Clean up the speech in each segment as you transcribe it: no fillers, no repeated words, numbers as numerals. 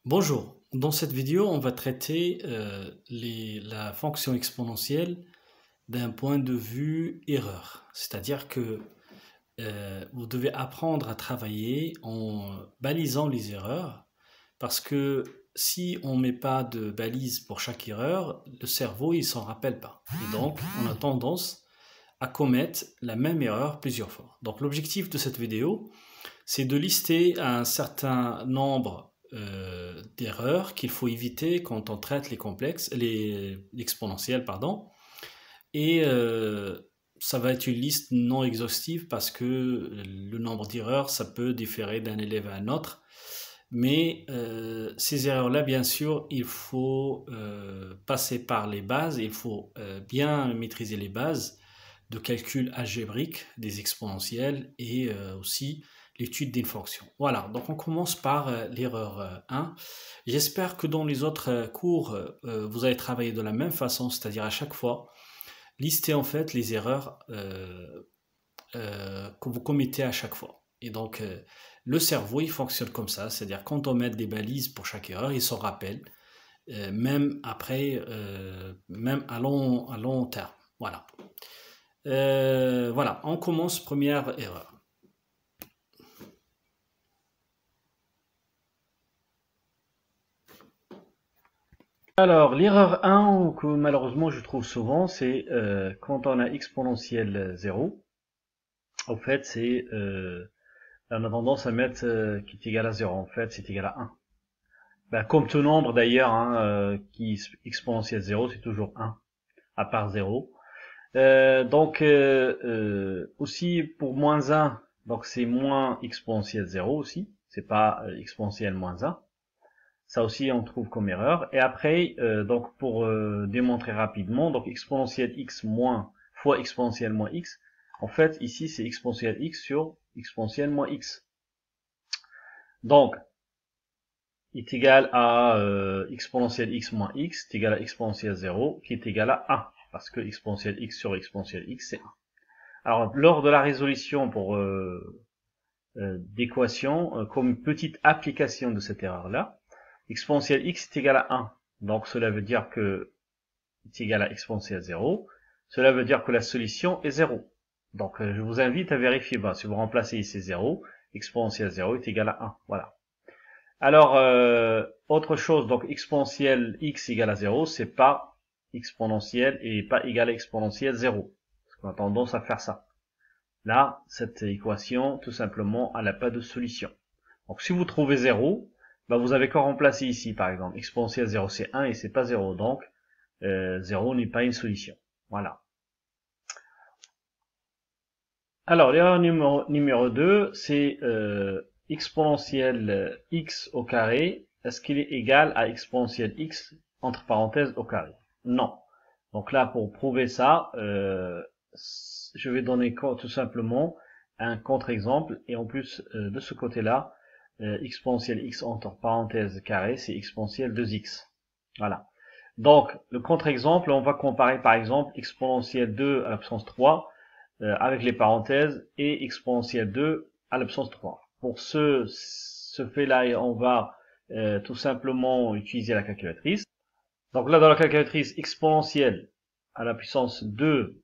Bonjour, dans cette vidéo, on va traiter la fonction exponentielle d'un point de vue erreur. C'est-à-dire que vous devez apprendre à travailler en balisant les erreurs, parce que si on ne met pas de balise pour chaque erreur, le cerveau il s'en rappelle pas. Et donc, on a tendance à commettre la même erreur plusieurs fois. Donc, l'objectif de cette vidéo, c'est de lister un certain nombre d'erreurs qu'il faut éviter quand on traite l'exponentielle, pardon. Et ça va être une liste non exhaustive parce que le nombre d'erreurs, ça peut différer d'un élève à un autre. Mais ces erreurs-là, bien sûr, il faut passer par les bases, il faut bien maîtriser les bases de calcul algébrique des exponentielles et aussi l'étude d'une fonction. Voilà, donc on commence par l'erreur 1. J'espère que dans les autres cours, vous allez travailler de la même façon, c'est-à-dire à chaque fois, lister en fait les erreurs que vous commettez à chaque fois. Et donc, le cerveau, il fonctionne comme ça, c'est-à-dire quand on met des balises pour chaque erreur, il s'en rappelle, même après, même à long terme. Voilà. Voilà, on commence première erreur. Alors, l'erreur 1 que malheureusement je trouve souvent, c'est quand on a exponentielle 0. Au fait, on a tendance à mettre qui est égal à 0. En fait, c'est égal à 1. Ben, comme tout nombre d'ailleurs, hein, qui exponentielle 0, c'est toujours 1, à part 0. Donc, aussi pour moins 1, donc c'est moins exponentielle 0 aussi. C'est pas exponentielle moins 1. Ça aussi, on trouve comme erreur. Et après, donc pour démontrer rapidement, donc exponentielle x moins fois exponentielle moins x, en fait, ici, c'est exponentielle x sur exponentielle moins x. Donc, est égal à exponentielle x moins x, est égal à exponentielle 0, qui est égal à 1, parce que exponentielle x sur exponentielle x, c'est 1. Alors, lors de la résolution pour d'équation, comme une petite application de cette erreur-là, exponentielle x est égal à 1. Donc cela veut dire que est égal à exponentielle 0. Cela veut dire que la solution est 0. Donc je vous invite à vérifier. Ben, si vous remplacez ici 0, exponentielle 0 est égal à 1. Voilà. Alors, autre chose, donc exponentielle x égale à 0, c'est pas exponentielle et pas égal à exponentielle 0. Parce qu'on a tendance à faire ça. Là, cette équation, tout simplement, elle n'a pas de solution. Donc si vous trouvez 0, ben vous avez qu'à remplacer ici, par exemple. Exponentielle 0, c'est 1 et c'est pas 0. Donc, 0 n'est pas une solution. Voilà. Alors, l'erreur numéro 2, c'est exponentielle x au carré. Est-ce qu'il est égal à exponentielle x, entre parenthèses, au carré? Non. Donc là, pour prouver ça, je vais donner tout simplement un contre-exemple. Et en plus, de ce côté-là, exponentielle x entre parenthèses carré, c'est exponentielle 2x. Voilà. Donc, le contre-exemple, on va comparer par exemple exponentielle 2 à la puissance 3 avec les parenthèses et exponentielle 2 à la puissance 3. Pour ce fait-là, on va tout simplement utiliser la calculatrice. Donc là, dans la calculatrice, exponentielle à la puissance 2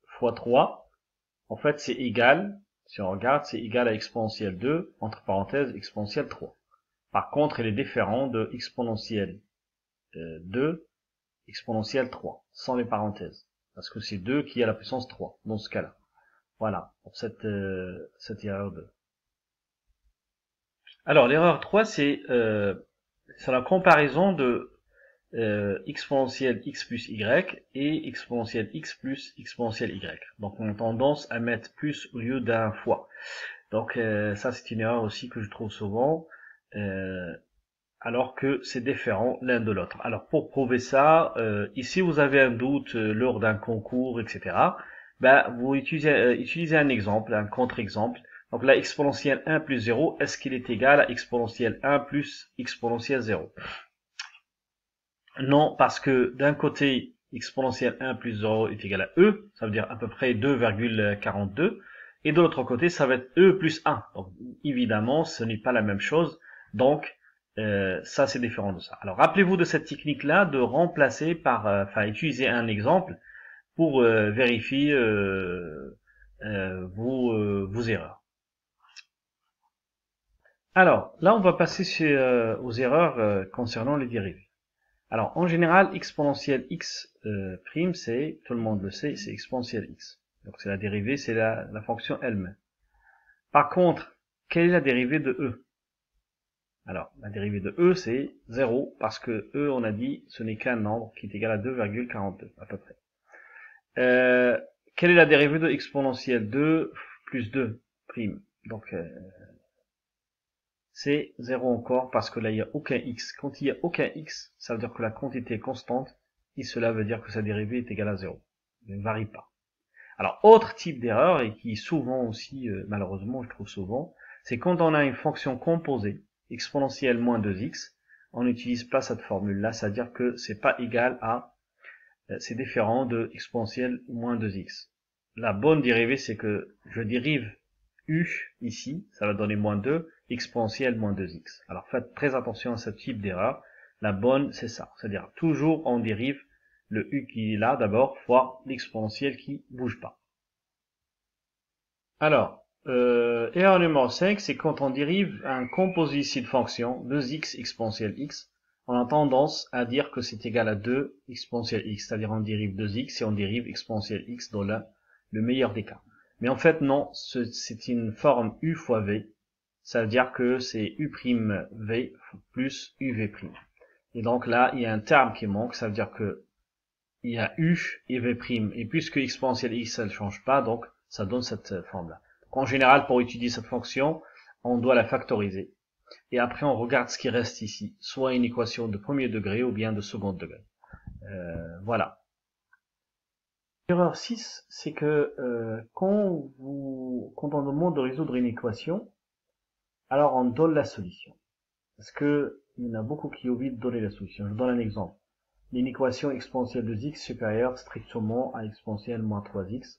fois 3, en fait, c'est égal, si on regarde, c'est égal à exponentielle 2, entre parenthèses, exponentielle 3. Par contre, il est différent de exponentielle 2, exponentielle 3, sans les parenthèses. Parce que c'est 2 qui est à la puissance 3, dans ce cas-là. Voilà, pour cette erreur 2. Alors, l'erreur 3, c'est la comparaison de exponentielle x plus y et exponentielle x plus exponentielle y. Donc, on a tendance à mettre plus au lieu d'un fois. Donc, ça, c'est une erreur aussi que je trouve souvent. Alors que c'est différent l'un de l'autre. Alors pour prouver ça, ici vous avez un doute lors d'un concours, etc. Ben, vous utilisez un exemple, un contre-exemple. Donc là, exponentielle 1 plus 0, est-ce qu'il est égal à exponentielle 1 plus exponentielle 0? Non, parce que d'un côté, exponentielle 1 plus 0 est égal à e, ça veut dire à peu près 2,42, et de l'autre côté, ça va être e plus 1. Donc évidemment, ce n'est pas la même chose. Donc, Ça c'est différent de ça. Alors rappelez-vous de cette technique-là de remplacer par, enfin utiliser un exemple pour vérifier vos erreurs. Alors là on va passer aux erreurs concernant les dérivées. Alors en général exponentielle x prime c'est, tout le monde le sait, c'est exponentielle x. Donc c'est la dérivée, c'est la fonction elle-même. Par contre, quelle est la dérivée de e? Alors, la dérivée de e, c'est 0, parce que e, on a dit, ce n'est qu'un nombre qui est égal à 2,42, à peu près. Quelle est la dérivée de exponentielle 2 plus 2 prime? Donc, c'est 0 encore, parce que là, il n'y a aucun x. Quand il n'y a aucun x, ça veut dire que la quantité est constante, et cela veut dire que sa dérivée est égale à 0. Elle ne varie pas. Alors, autre type d'erreur, et qui souvent aussi, malheureusement, je trouve souvent, c'est quand on a une fonction composée, exponentielle moins 2x, on n'utilise pas cette formule-là, c'est-à-dire que c'est pas égal à, c'est différent de exponentielle moins 2x. La bonne dérivée, c'est que je dérive u ici, ça va donner moins 2, exponentielle moins 2x. Alors faites très attention à ce type d'erreur. La bonne, c'est ça, c'est-à-dire toujours on dérive le u qui est là d'abord fois l'exponentielle qui bouge pas. Alors, erreur numéro 5, c'est quand on dérive un composé ici de fonction 2x exponentielle x, on a tendance à dire que c'est égal à 2 exponentielle x, c'est-à-dire on dérive 2x et on dérive exponentielle x dans le meilleur des cas. Mais en fait non, c'est une forme u fois v, ça veut dire que c'est u' v plus uv'. Et donc là, il y a un terme qui manque, ça veut dire que il y a u et v', et puisque exponentielle x, ça ne change pas, donc ça donne cette forme-là. En général, pour étudier cette fonction, on doit la factoriser. Et après, on regarde ce qui reste ici, soit une équation de premier degré ou bien de second degré. Voilà. L'erreur 6, c'est que quand on demande de résoudre une équation, alors on donne la solution. Parce que il y en a beaucoup qui oublient de donner la solution. Je donne un exemple. Une équation exponentielle de x supérieure strictement à exponentielle moins 3x.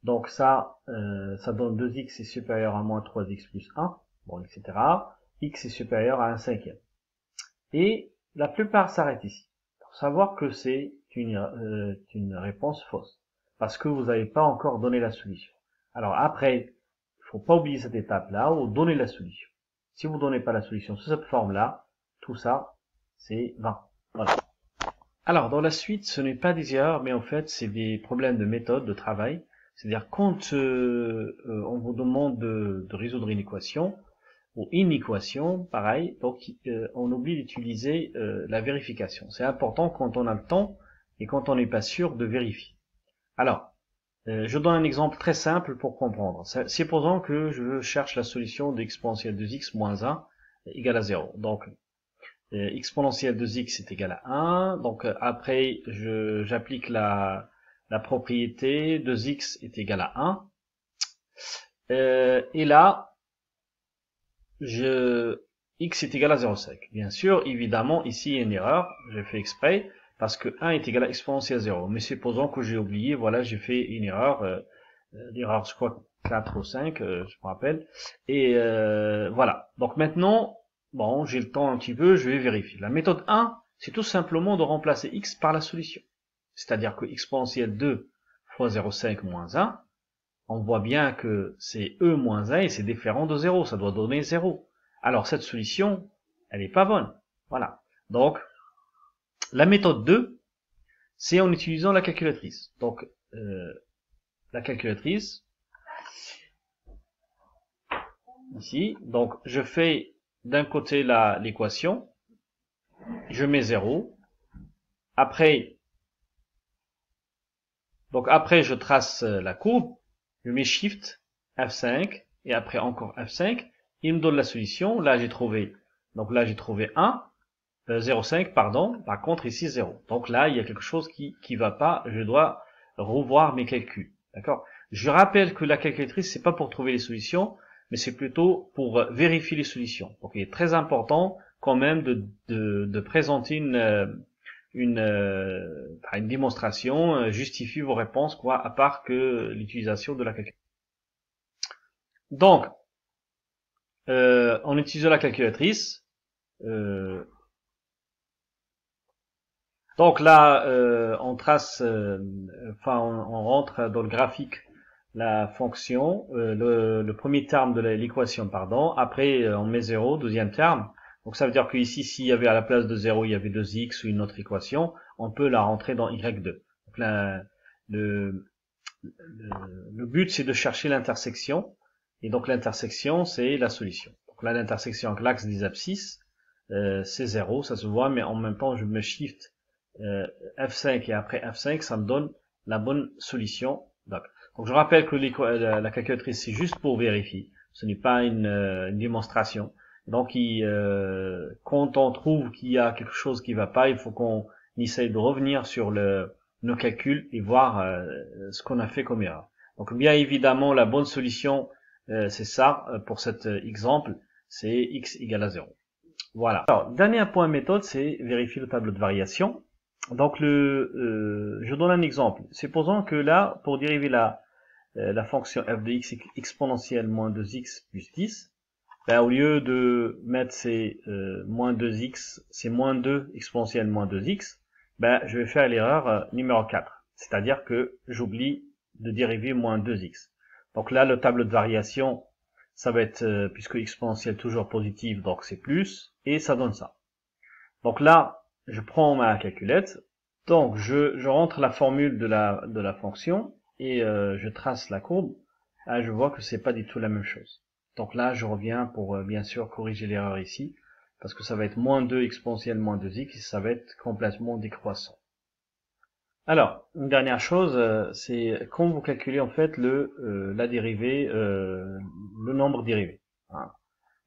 Donc ça donne 2x est supérieur à moins 3x plus 1, bon, etc. X est supérieur à 1 cinquième. Et la plupart s'arrêtent ici. Pour savoir que c'est une réponse fausse. Parce que vous n'avez pas encore donné la solution. Alors après, il faut pas oublier cette étape-là où donner la solution. Si vous ne donnez pas la solution sous cette forme-là, tout ça, c'est vain. Voilà. Alors, dans la suite, ce n'est pas des erreurs, mais en fait, c'est des problèmes de méthode, de travail. C'est-à-dire, quand on vous demande de résoudre une équation, ou une équation, pareil, donc on oublie d'utiliser la vérification. C'est important quand on a le temps et quand on n'est pas sûr de vérifier. Alors, je donne un exemple très simple pour comprendre. Supposons que je cherche la solution d'exponentielle de x moins 1 égale à 0. Donc, exponentielle de x est égal à 1. Donc après, j'applique la propriété de x est égal à 1. Et là, x est égal à 0,5. Bien sûr, évidemment, ici il y a une erreur. J'ai fait exprès parce que 1 est égal à exponentielle 0. Mais supposons que j'ai oublié, voilà, j'ai fait une erreur. L'erreur, je crois, 4 ou 5, je me rappelle. Et voilà. Donc maintenant, bon, j'ai le temps un petit peu, je vais vérifier. La méthode 1, c'est tout simplement de remplacer x par la solution. C'est-à-dire que exponentielle 2 fois 0,5 moins 1, on voit bien que c'est e moins 1 et c'est différent de 0, ça doit donner 0. Alors cette solution, elle n'est pas bonne. Voilà. Donc, la méthode 2, c'est en utilisant la calculatrice. Donc, la calculatrice, ici, donc je fais d'un côté l'équation, je mets 0, après je trace la courbe, je mets Shift, F5, et après encore F5, il me donne la solution, là j'ai trouvé 1, 0,5, pardon, par contre ici 0. Donc là, il y a quelque chose qui va pas, je dois revoir mes calculs, d'accord? Je rappelle que la calculatrice, c'est pas pour trouver les solutions, mais c'est plutôt pour vérifier les solutions. Donc il est très important quand même de présenter une démonstration, justifie vos réponses, quoi, à part que l'utilisation de la calculatrice. Donc, en utilisant la calculatrice, Donc là, on trace, on rentre dans le graphique la fonction, le premier terme de l'équation, pardon. Après, on met 0, deuxième terme. Donc ça veut dire que ici, s'il y avait à la place de 0, il y avait 2x ou une autre équation, on peut la rentrer dans y2. Donc là, le but, c'est de chercher l'intersection. Et donc l'intersection, c'est la solution. Donc là, l'intersection avec l'axe des abscisses, c'est 0, ça se voit, mais en même temps, je me shift F5 et après F5, ça me donne la bonne solution. Donc je rappelle que la calculatrice, c'est juste pour vérifier. Ce n'est pas une démonstration. Donc quand on trouve qu'il y a quelque chose qui va pas, il faut qu'on essaye de revenir sur nos calculs et voir ce qu'on a fait comme erreur. Donc bien évidemment, la bonne solution, c'est ça, pour cet exemple, c'est x égale à 0. Voilà. Alors, dernier point méthode, c'est vérifier le tableau de variation. Donc je donne un exemple. Supposons que là, pour dériver la fonction f de x exponentielle moins 2x plus 10, ben, au lieu de mettre ces moins 2x, c'est moins 2 exponentielle moins 2x, ben, je vais faire l'erreur numéro 4. C'est-à-dire que j'oublie de dériver moins 2x. Donc là, le tableau de variation, ça va être, puisque exponentielle toujours positive, donc c'est plus, et ça donne ça. Donc là, je prends ma calculette, donc je rentre la formule de la fonction, et je trace la courbe. Là, je vois que c'est pas du tout la même chose. Donc là, je reviens pour bien sûr corriger l'erreur ici, parce que ça va être moins 2 exponentielle moins 2x, et ça va être complètement décroissant. Alors, une dernière chose, c'est quand vous calculez en fait la dérivée, le nombre dérivé. Hein.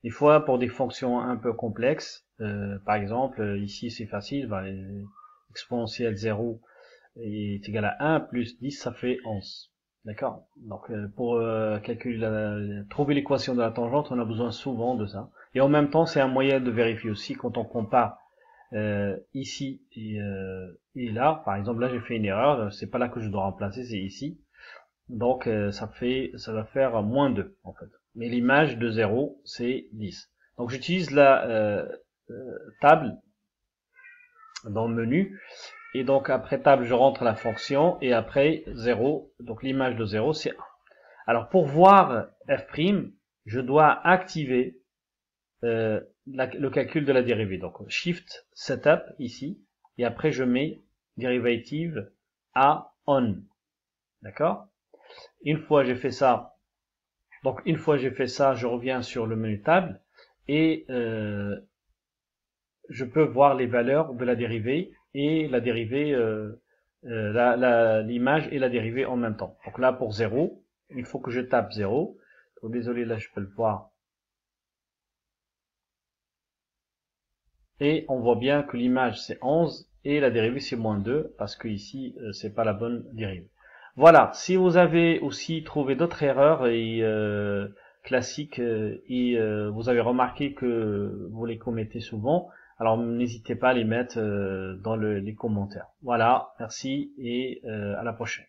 Des fois, pour des fonctions un peu complexes, par exemple, ici c'est facile, exponentielle 0 est égal à 1 plus 10, ça fait 11. D'accord? Donc pour calculer trouver l'équation de la tangente, on a besoin souvent de ça. Et en même temps, c'est un moyen de vérifier aussi quand on compare ici et là. Par exemple, là j'ai fait une erreur, c'est pas là que je dois remplacer, c'est ici. Donc ça va faire moins 2 en fait. Mais l'image de 0, c'est 10. Donc j'utilise la table dans le menu. Et donc après table, je rentre la fonction. Et après 0, donc l'image de 0, c'est 1. Alors pour voir f', je dois activer le calcul de la dérivée. Donc Shift Setup ici. Et après je mets dérivative à on. D'accord? Une fois j'ai fait ça, je reviens sur le menu table et je peux voir les valeurs de la dérivée et la dérivée, l'image et la dérivée en même temps. Donc là pour 0, il faut que je tape 0. Donc, désolé, là je peux le voir. Et on voit bien que l'image c'est 11 et la dérivée c'est moins 2 parce que ici c'est pas la bonne dérivée. Voilà, si vous avez aussi trouvé d'autres erreurs et classiques et vous avez remarqué que vous les commettez souvent, alors n'hésitez pas à les mettre dans les commentaires. Voilà, merci et à la prochaine.